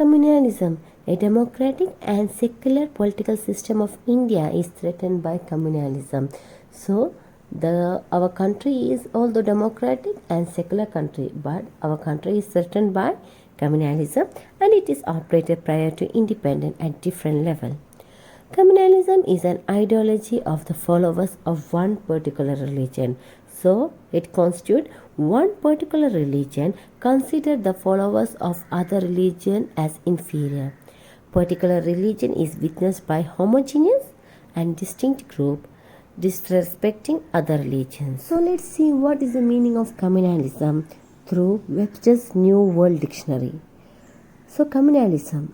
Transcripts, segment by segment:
Communalism. A democratic and secular political system of India is threatened by communalism. So, our country is although democratic and secular country, but our country is threatened by communalism, and it is operated prior to independence at different level. Communalism is an ideology of the followers of one particular religion. So, it constitutes one particular religion, consider the followers of other religion as inferior. Particular religion is witnessed by homogeneous and distinct group disrespecting other religions. So, let's see what is the meaning of communalism through Webster's New World Dictionary. So, communalism.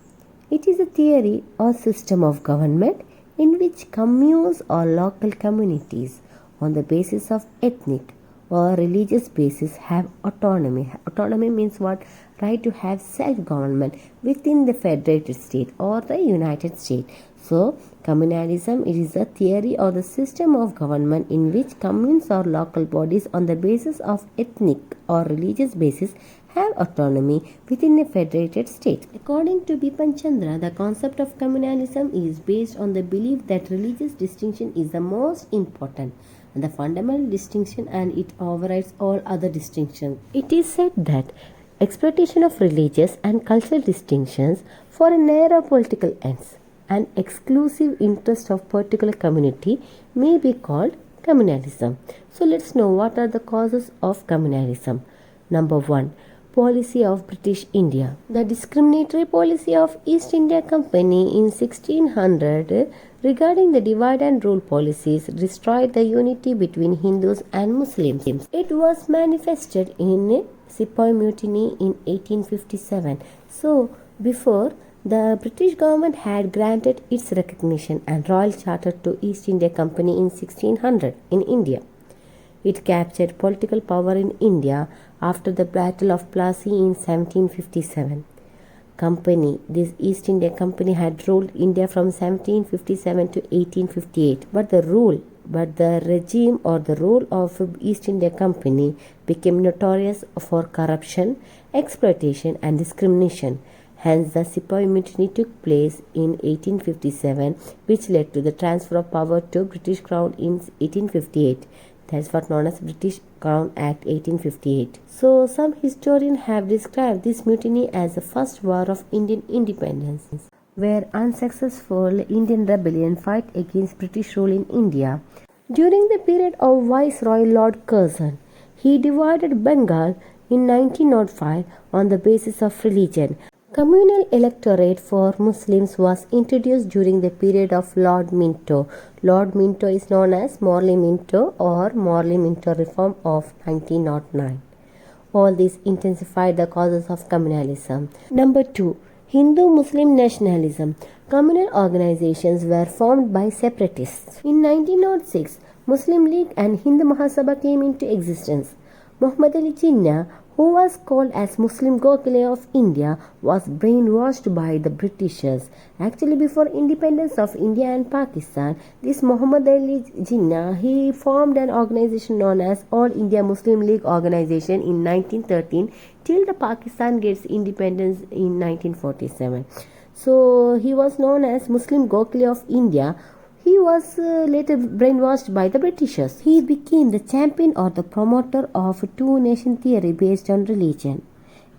It is a theory or system of government in which communes or local communities on the basis of ethnic or religious basis have autonomy. Autonomy means what? Right to have self-government within the federated state or the United States. So, communalism, it is a theory or the system of government in which communes or local bodies on the basis of ethnic or religious basis have autonomy within a federated state. According to Bipan Chandra, the concept of communalism is based on the belief that religious distinction is the most important and the fundamental distinction, and it overrides all other distinctions. It is said that exploitation of religious and cultural distinctions for a narrow political ends and exclusive interest of particular community may be called communalism. So let's know what are the causes of communalism. Number 1. Policy of British India. The discriminatory policy of East India Company in 1600 regarding the divide and rule policies destroyed the unity between Hindus and Muslims. It was manifested in Sepoy Mutiny in 1857. So, before the British government had granted its recognition and royal charter to East India Company in 1600 in India. It captured political power in India after the Battle of Plassey in 1757. This East India Company had ruled India from 1757 to 1858, but the regime or the rule of East India Company became notorious for corruption, exploitation and discrimination. Hence, the Sepoy Mutiny took place in 1857, which led to the transfer of power to British Crown in 1858. That's what known as British Crown Act 1858. So, some historians have described this mutiny as the first war of Indian independence, where unsuccessful Indian rebellion fight against British rule in India. During the period of Viceroy Lord Curzon, he divided Bengal in 1905 on the basis of religion. Communal electorate for Muslims was introduced during the period of Lord Minto. Lord Minto is known as Morley Minto or Morley Minto Reform of 1909. All this intensified the causes of communalism. Number 2. Hindu-Muslim nationalism. Communal organizations were formed by separatists. In 1906, Muslim League and Hindu Mahasabha came into existence. Muhammad Ali Jinnah, who was called as Muslim Gokhale of India, was brainwashed by the Britishers. Actually, before independence of India and Pakistan, this Muhammad Ali Jinnah, he formed an organization known as All India Muslim League Organization in 1913 till the Pakistan gets independence in 1947. So, he was known as Muslim Gokhale of India. He was later brainwashed by the Britishers. He became the champion or the promoter of two-nation theory based on religion.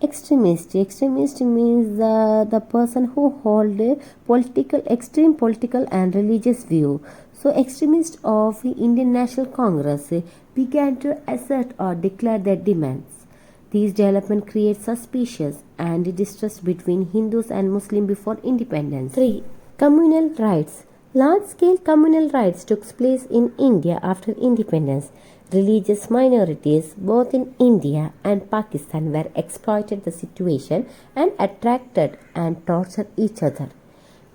Extremist means the person who hold extreme political and religious view. So, extremists of Indian National Congress began to assert or declare their demands. These developments create suspicion and distrust between Hindus and Muslims before independence. 3. Communal rights. Large-scale communal riots took place in India after independence. Religious minorities, both in India and Pakistan, were exploited the situation and attracted and tortured each other.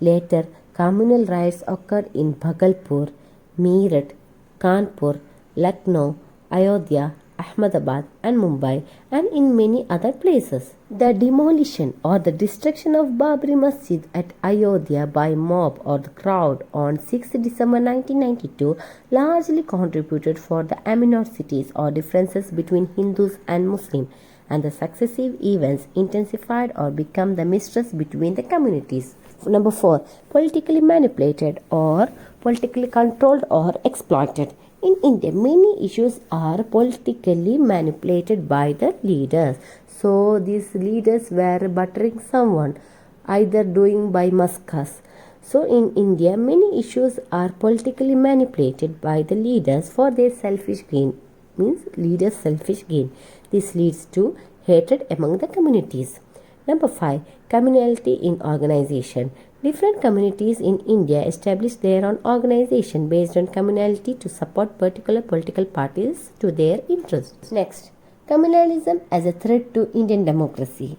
Later, communal riots occurred in Bhagalpur, Meerut, Kanpur, Lucknow, Ayodhya, Ahmedabad and Mumbai, and in many other places. The demolition or the destruction of Babri Masjid at Ayodhya by mob or the crowd on 6 December 1992 largely contributed for the aminosities or differences between Hindus and Muslims and the successive events intensified or become the mistrust between the communities. Number 4. Politically manipulated or politically controlled or exploited. In India, many issues are politically manipulated by the leaders. So these leaders were buttering someone, either doing by maskas. So in India, many issues are politically manipulated by the leaders for their selfish gain. Means leaders' selfish gain. This leads to hatred among the communities. Number 5. Communality in organization. Different communities in India established their own organization based on communality to support particular political parties to their interests. Next, communalism as a threat to Indian democracy.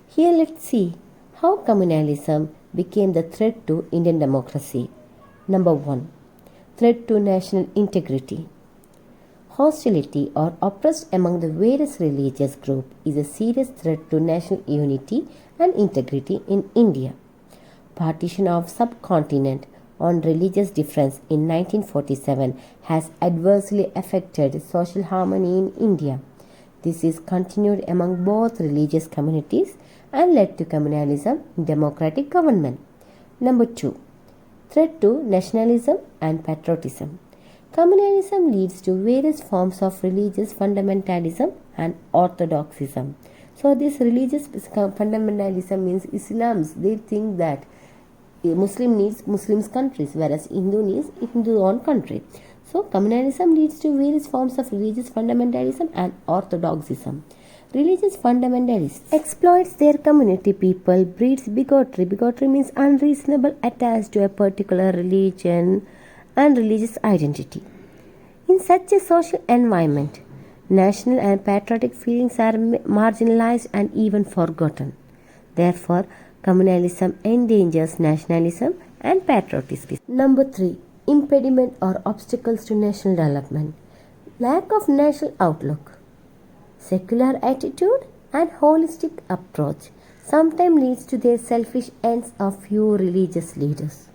Here let's see how communalism became the threat to Indian democracy. Number 1. Threat to national integrity. Hostility or oppressed among the various religious groups is a serious threat to national unity and integrity in India. Partition of subcontinent on religious difference in 1947 has adversely affected social harmony in India. This is continued among both religious communities and led to communalism in democratic government. Number 2. Threat to nationalism and patriotism. Communalism leads to various forms of religious fundamentalism and orthodoxism. So this religious fundamentalism means Islam's, they think that Muslim needs Muslims countries, whereas Hindu needs Hindu own country. So communalism leads to various forms of religious fundamentalism and orthodoxism. Religious fundamentalists exploits their community people, breeds bigotry. Bigotry means unreasonable attached to a particular religion and religious identity. In such a social environment, national and patriotic feelings are marginalized and even forgotten. Therefore, communalism endangers nationalism and patriotism. Number 3. Impediment or obstacles to national development. Lack of national outlook, secular attitude and holistic approach sometimes leads to their selfish ends of few religious leaders.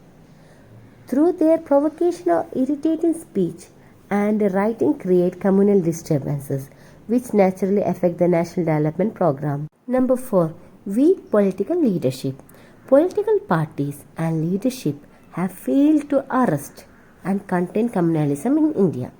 Through their provocation or irritating speech and writing create communal disturbances which naturally affect the national development program. Number 4. Weak political leadership. Political parties and leadership have failed to arrest and contain communalism in India.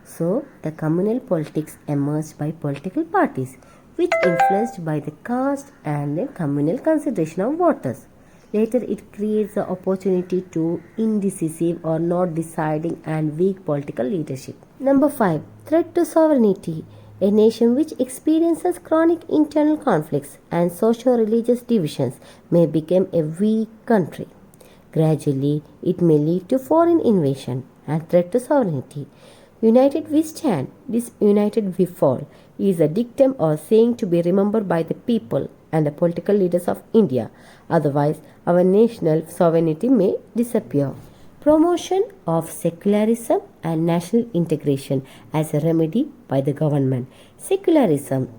So, the communal politics emerged by political parties which influenced by the caste and the communal consideration of voters. Later, it creates the opportunity to indecisive or not deciding and weak political leadership. Number 5. Threat to sovereignty. A nation which experiences chronic internal conflicts and socio-religious divisions may become a weak country. Gradually, it may lead to foreign invasion and threat to sovereignty. United we stand, disunited we fall is a dictum or saying to be remembered by the people and the political leaders of India. Otherwise, our national sovereignty may disappear. Promotion of secularism and national integration as a remedy by the government. Secularism,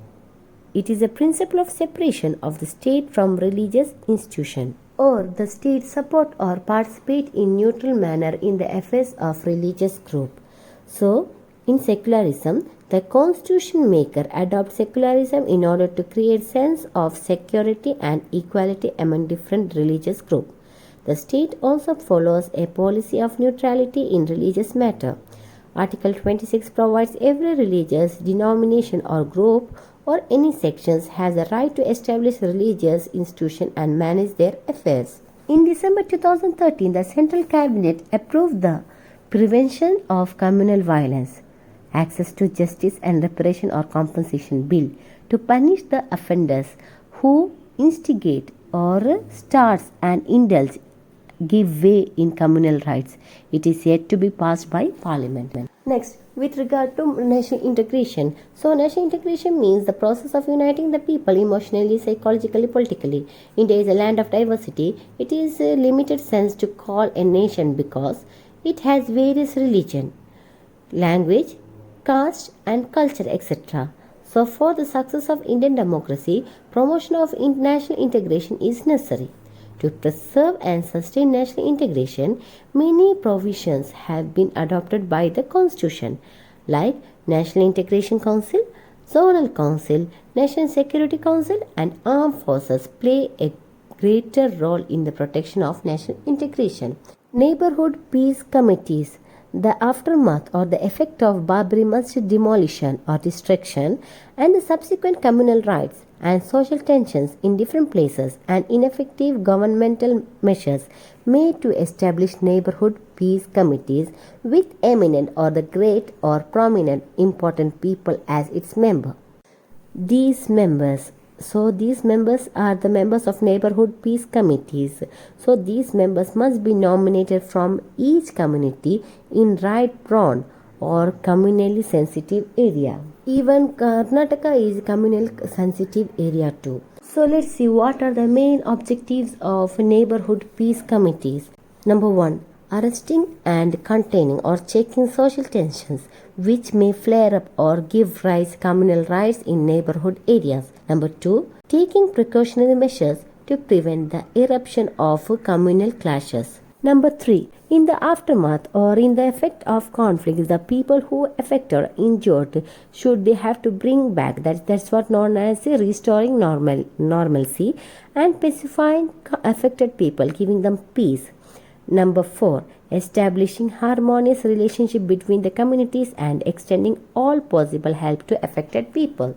it is a principle of separation of the state from religious institution, or the state support or participate in neutral manner in the affairs of religious group. So, in secularism, the constitution maker adopts secularism in order to create sense of security and equality among different religious groups. The state also follows a policy of neutrality in religious matter. Article 26 provides every religious denomination or group or any sections has a right to establish religious institution and manage their affairs. In December 2013, the Central Cabinet approved the Prevention of Communal Violence, Access to Justice and Reparation or Compensation Bill to punish the offenders who instigate or starts and indulge give way in communal rights. It is yet to be passed by Parliament. Next, with regard to national integration. So, national integration means the process of uniting the people emotionally, psychologically, politically. India is a land of diversity. It is a limited sense to call a nation because it has various religion, language, caste and culture, etc. So, for the success of Indian democracy, promotion of national integration is necessary. To preserve and sustain national integration, many provisions have been adopted by the Constitution, like National Integration Council, Zonal Council, Nation Security Council, and armed forces play a greater role in the protection of national integration. Neighborhood peace committees. The aftermath or the effect of Babri Masjid demolition or destruction and the subsequent communal riots and social tensions in different places and ineffective governmental measures made to establish neighborhood peace committees with eminent or the great or prominent important people as its member. These members are the members of neighborhood peace committees. So these members must be nominated from each community in right prone or communally sensitive area. Even Karnataka is a communal sensitive area too. So let's see what are the main objectives of neighborhood peace committees. Number 1, arresting and containing or checking social tensions which may flare up or give rise to communal riots in neighborhood areas. Number 2, taking precautionary measures to prevent the eruption of communal clashes. Number 3, in the aftermath or in the effect of conflict, the people who affected or injured should they have to bring back that's what known as restoring normalcy and pacifying affected people, giving them peace. Number 4, establishing harmonious relationship between the communities and extending all possible help to affected people.